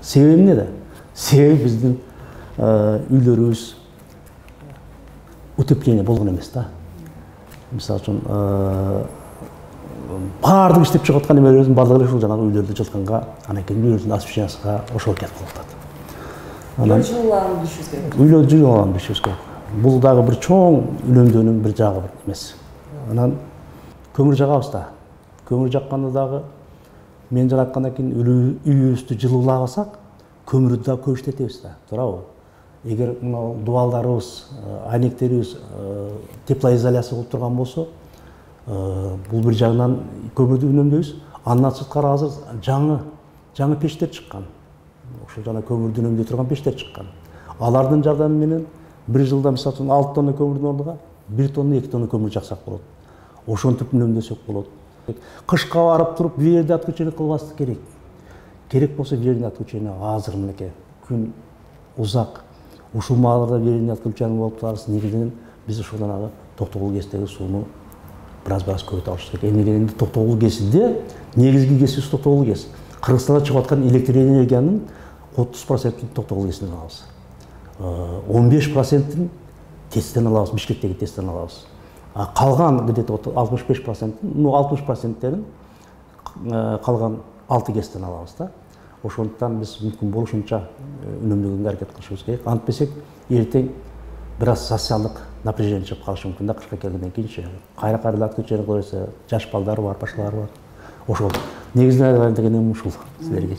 Себеби эмнеде? Себеби биздин үйлөрүбүз утепление болгон эмес да. Мисалы үчүн баардык иштеп чыгып аткан эмелерибиздин баардыгы ушул жанагы үйлөрдө жылтканга, анан кийин үйлөрдүн освещениясына ошол кетип калып атат. Жылууларын düşүрүш керек. Үйлөрдү жылууларын düşүрүш керек. Бул дагы бир чоң үнөмдөөнүн бир жагы бар эмес. Анан көмүр жагабыз да. Көмүр жакканда дагы мен жана айткандан кийин үйүбүздү жылуулабасак, көмүрдү да көп иштетебиз да, туурабы? Эгер мына дубалдарыбыз, айнектерибиз теплоизоляция болуп турган болсо, бул бир жагынан көмүрдү үнөмдөйбүз. Андан сырткары азыр жаңы пештер чыккан. Ошол жана көмүрдү үнөмдөй турган пештер чыккан. Алардын жардамы менен бир жылда мисалы үчүн 6 тонна көмүрдүн ордуна 1 тонна 2 тонна көмүр жаксак болот. Ошентип үнөмдөсөк болот. Кышка барып туруп бул жерде отключение кылбастык керек. Керек болсо бул жерде отключение азыр мынакей күн узак. Ушул маалда бул жерде отключение болуп турабыз. Негизинен биз ушул жанагы Токтогул КЭСтеги сууну бираз көбөйтө алыш керек. Эмне дегенде Токтогул КЭСинде негизги КЭСибиз Токтогул КЭС. Кыргызстандан чыгып аткан электр энергиянын 30%-ин Токтогул КЭСинен алабыз. 15%-ин ТЭЦтен алабыз, Бишкектеги ТЭЦтен алабыз. Калган где-то 65%, ну 60%-терин калган 6 КЭСтен алабыз да. Ошондуктан биз мүмкүн болушунча үнөмдөгөнгө аракет кылышыбыз керек. Антпесек эртең бир аз социалдык напряжение чыгып калышы мүмкүн да кышка келгенден кийинчи. Кайра отключение кылып жаш балдар бар, башкалар бар. Ошол негизинен айтайын дегеним ушул силерге.